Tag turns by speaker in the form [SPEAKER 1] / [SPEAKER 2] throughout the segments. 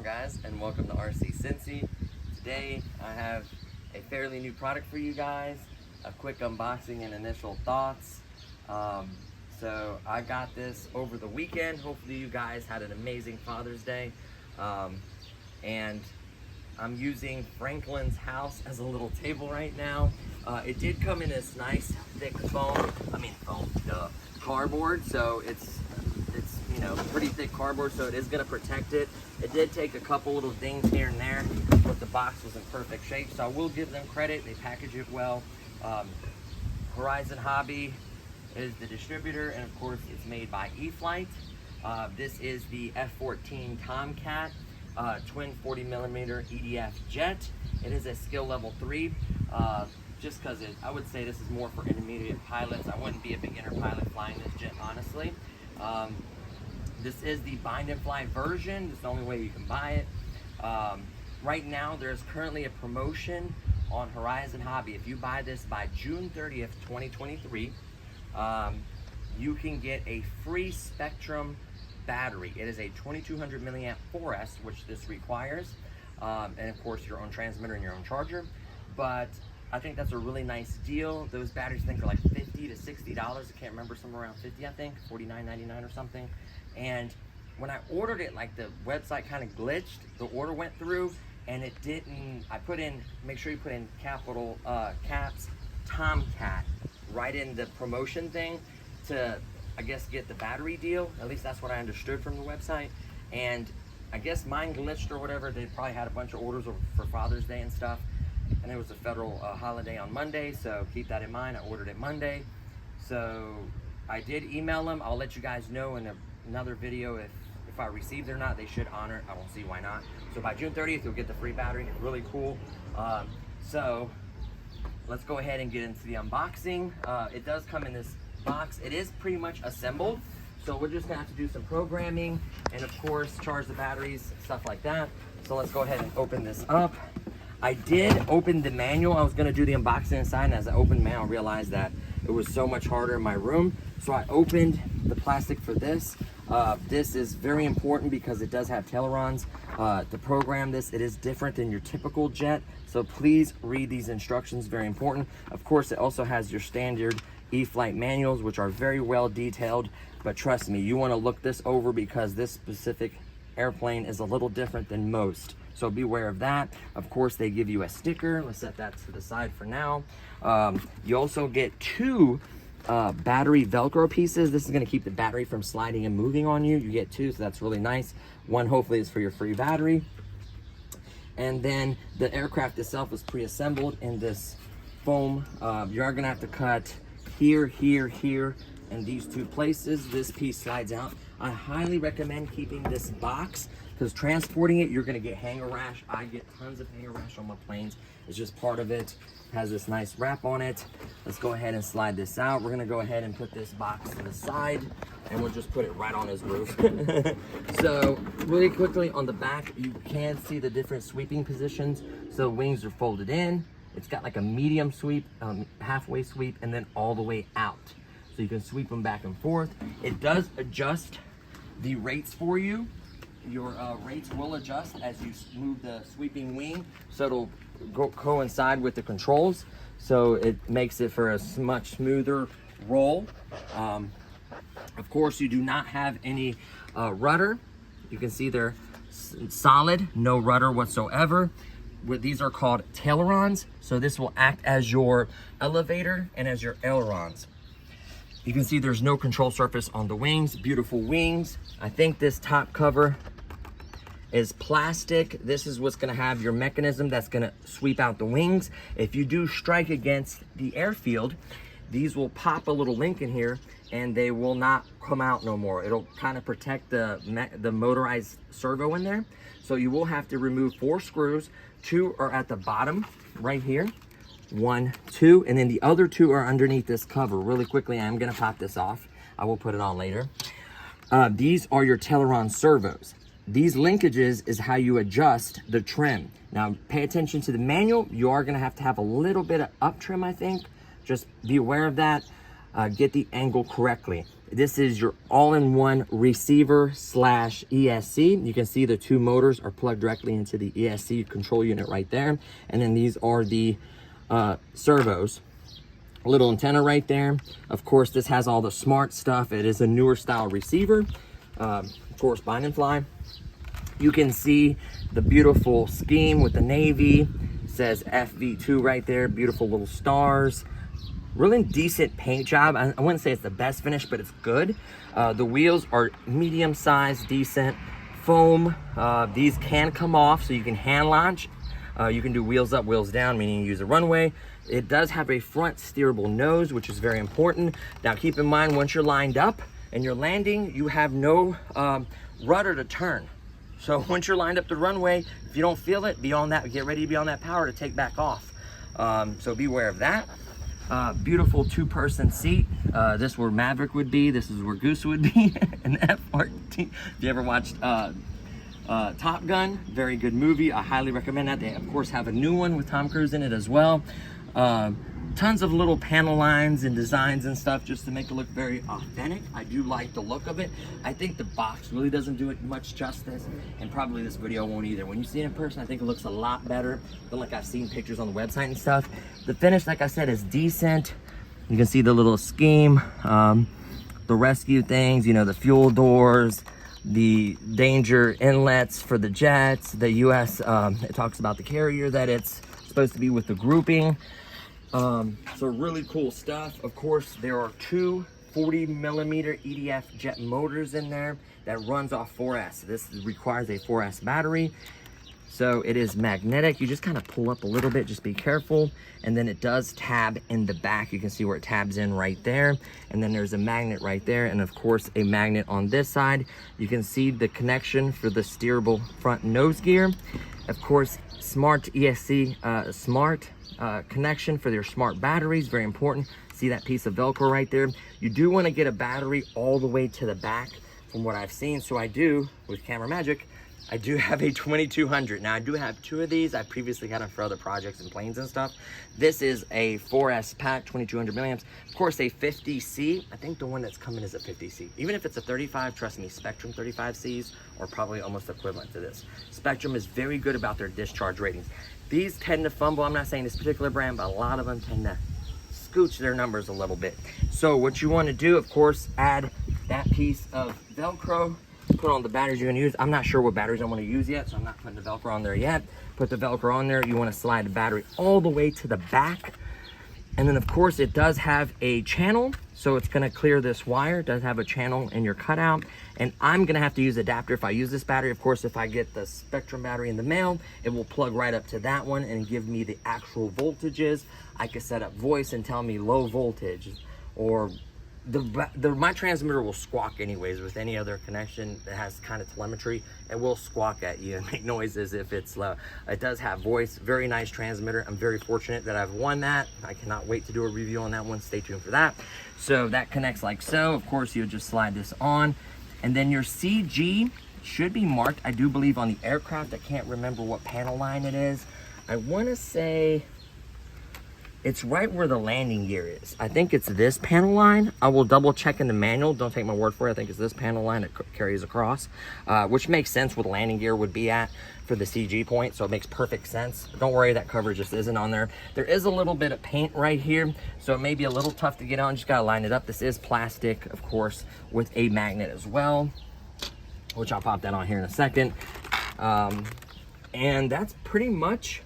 [SPEAKER 1] Guys, and welcome to RC Cincy. Today I have a fairly new product for you guys, a quick unboxing and initial thoughts. So I got this over the weekend. Hopefully you guys had an amazing Father's Day. And I'm using Franklin's house as a little table right now. It did come in this nice thick cardboard, so it's you know, pretty thick cardboard, so it is going to protect it. It did take a couple little dings here and there, but the box was in perfect shape, so I will give them credit. They package it well. Horrizon Hobby is the distributor, and of course it's made by E-Flight. This is the F-14 Tomcat, twin 40mm EDF Jet. It is a skill level 3. Just because I would say this is more for intermediate pilots. I wouldn't be a beginner pilot flying this jet, honestly. This is the bind and fly version. It's the only way you can buy it. Right now, there's currently a promotion on Horrizon Hobby. If you buy this by June 30th, 2023, you can get a free Spectrum battery. It is a 2200 milliamp 4S, which this requires. And of course, your own transmitter and your own charger. But I think that's a really nice deal. Those batteries, I think, are like $50 to $60. I can't remember, somewhere around 50, I think, $49.99 or something. And when I ordered it, like, the website kind of glitched. The order went through, and it didn't. I put in, make sure you put in capital caps, Tomcat, right in the promotion thing to, I guess, get the battery deal. At least that's what I understood from the website. And I guess mine glitched or whatever. They probably had a bunch of orders for Father's Day and stuff. And it was a federal holiday on Monday, so keep that in mind. I ordered it Monday. So I did email them. I'll let you guys know in another video if I received it or not. They should honor it. I won't see why not. So by June 30th, you'll get the free battery. Really cool. So let's go ahead and get into the unboxing. It does come in this box. It is pretty much assembled. So we're just gonna have to do some programming and of course charge the batteries, stuff like that. So let's go ahead and open this up. I did open the manual. I was gonna do the unboxing inside, and as I opened the manual, I realized that it was so much harder in my room. So I opened the plastic for this. This is very important because it does have ailerons. To program this, it is different than your typical jet. So please read these instructions, very important. Of course, it also has your standard E-Flight manuals, which are very well detailed. But trust me, you wanna look this over because this specific airplane is a little different than most. So beware of that. Of course, they give you a sticker. Let's set that to the side for now. You also get 2 battery Velcro pieces. This is gonna keep the battery from sliding and moving on you. You get 2, so that's really nice. One hopefully is for your free battery. And then the aircraft itself is pre-assembled in this foam. You are gonna have to cut here, here, here, and these 2 places. This piece slides out. I highly recommend keeping this box because transporting it, you're gonna get hanger rash. I get tons of hanger rash on my planes. It's just part of it. It has this nice wrap on it. Let's go ahead and slide this out. We're gonna go ahead and put this box to the side and we'll just put it right on his roof. So really quickly on the back, you can see the different sweeping positions. So wings are folded in. It's got like a medium sweep, halfway sweep, and then all the way out. So you can sweep them back and forth. It does adjust the rates for you. Your rates will adjust as you move the sweeping wing, so it'll coincide with the controls. So it makes it for a much smoother roll. Of course, you do not have any rudder. You can see they're solid, no rudder whatsoever. These are called ailerons. So this will act as your elevator and as your ailerons. You can see there's no control surface on the wings. Beautiful wings. I think this top cover is plastic. This is what's gonna have your mechanism that's gonna sweep out the wings. If you do strike against the airfield, these will pop a little link in here and they will not come out no more. It'll kind of protect the motorized servo in there. So you will have to remove 4 screws. 2 are at the bottom right here. 1, 2, and then the other 2 are underneath this cover. Really quickly, I'm gonna pop this off. I will put it on later. These are your Teleron servos. These linkages is how you adjust the trim. Now, pay attention to the manual. You are gonna have to have a little bit of up trim, I think. Just be aware of that. Get the angle correctly. This is your all-in-one receiver slash ESC. You can see the 2 motors are plugged directly into the ESC control unit right there. And then these are the servos. A little antenna right there. Of course, this has all the smart stuff. It is a newer style receiver. Of course, bind and fly. You can see the beautiful scheme with the Navy. It says FV2 right there. Beautiful little stars. Really decent paint job. I wouldn't say it's the best finish, but it's good. The wheels are medium size, decent. Foam. These can come off, so you can hand launch. You can do wheels up, wheels down, meaning you use a runway. It does have a front steerable nose, which is very important. Now keep in mind, once you're lined up and you're landing, you have no rudder to turn. So once you're lined up the runway, if you don't feel it, be on that, get ready to be on that power to take back off. So beware of that. Beautiful 2-person seat. This is where Maverick would be. This is where Goose would be. An F-14. If you ever watched Top Gun, very good movie. I highly recommend that. They of course have a new one with Tom Cruise in it as well. Tons of little panel lines and designs and stuff just to make it look very authentic. I do like the look of it. I think the box really doesn't do it much justice, and probably this video won't either. When you see it in person, I think it looks a lot better than like I've seen pictures on the website and stuff. The finish, like I said, is decent. You can see the little scheme, the rescue things, you know, the fuel doors, the danger inlets for the jets, the US, it talks about the carrier that it's supposed to be with the grouping. So really cool stuff. Of course, there are 2 40mm EDF Jet motors in there that runs off 4S. This requires a 4S battery. So it is magnetic. You just kind of pull up a little bit, just be careful. And then it does tab in the back. You can see where it tabs in right there. And then there's a magnet right there. And of course, a magnet on this side. You can see the connection for the steerable front nose gear. Of course, smart ESC, connection for their smart batteries, very important. See that piece of Velcro right there? You do want to get a battery all the way to the back from what I've seen. So I do, with Camera Magic, I do have a 2200. Now I do have 2 of these. I previously got them for other projects and planes and stuff. This is a 4S pack, 2200 milliamps. Of course, a 50C. I think the one that's coming is a 50C. Even if it's a 35, trust me, Spectrum 35Cs are probably almost equivalent to this. Spectrum is very good about their discharge ratings. These tend to fumble. I'm not saying this particular brand, but a lot of them tend to scooch their numbers a little bit. So what you want to do, of course, add that piece of Velcro. Put on the batteries you're going to use. I'm not sure what batteries I want to use yet, so I'm not putting the Velcro on there yet. Put the Velcro on there. You want to slide the battery all the way to the back. And then, of course, it does have a channel, so it's going to clear this wire. It does have a channel in your cutout. And I'm going to have to use adapter if I use this battery. Of course, if I get the Spectrum battery in the mail, it will plug right up to that one and give me the actual voltages. I can set up voice and tell me low voltage, or my transmitter will squawk anyways with any other connection that has kind of telemetry. It will squawk at you and make noises if it's low. It does have voice. Very nice transmitter. I'm very fortunate that I've won that. I cannot wait to do a review on that one. Stay tuned for that. So that connects like so. Of course, you'll just slide this on, and then your CG should be marked, I do believe, on the aircraft. I can't remember what panel line it is. I want to say it's right where the landing gear is. I think it's this panel line. I will double check in the manual. Don't take my word for it. I think it's this panel line that carries across, which makes sense where the landing gear would be at for the CG point. So it makes perfect sense. Don't worry, that cover just isn't on there. There is a little bit of paint right here, so it may be a little tough to get on. Just gotta line it up. This is plastic, of course, with a magnet as well, which I'll pop that on here in a second. And that's pretty much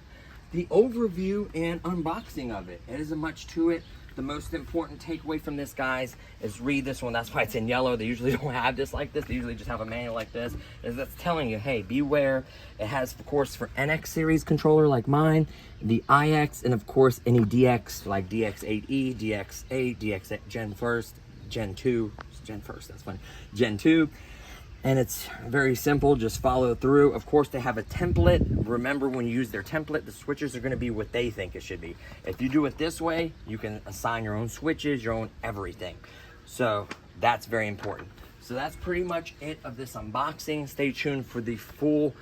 [SPEAKER 1] the overview and unboxing of it. It isn't much to it. The most important takeaway from this, guys, is read this one. That's why it's in yellow. They usually don't have this like this. They usually just have a manual like this. Is that's telling you, hey, beware. It has, of course, for NX series controller like mine, the IX, and of course any DX like DX8E, DX8, DX Gen 1st, Gen 2, Gen 1st. That's funny. Gen 2. And it's very simple, just follow through. Of course, they have a template. Remember, when you use their template, the switches are gonna be what they think it should be. If you do it this way, you can assign your own switches, your own everything. So that's very important. So that's pretty much it of this unboxing. Stay tuned for the full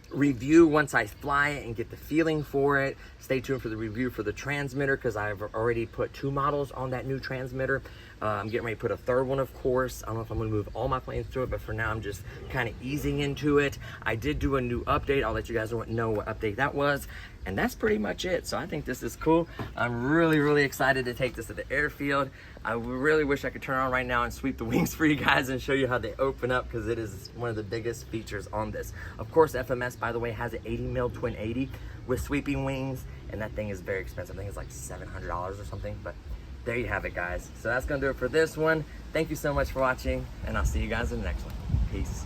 [SPEAKER 1] review once I fly it and get the feeling for it. Stay tuned for the review for the transmitter, because I've already put 2 models on that new transmitter. I'm getting ready to put a 3rd one, of course. I don't know if I'm gonna move all my planes to it, but for now I'm just kind of easing into it. I did do a new update. I'll let you guys know what update that was. And that's pretty much it. So I think this is cool. I'm really, really excited to take this to the airfield. I really wish I could turn on right now and sweep the wings for you guys and show you how they open up, because it is one of the biggest features on this. Of course, FMS, by the way, has an 80 mil twin 80 with sweeping wings, and that thing is very expensive. I think it's like $700 or something, but there you have it, guys. So that's gonna do it for this one. Thank you so much for watching, and I'll see you guys in the next one. Peace.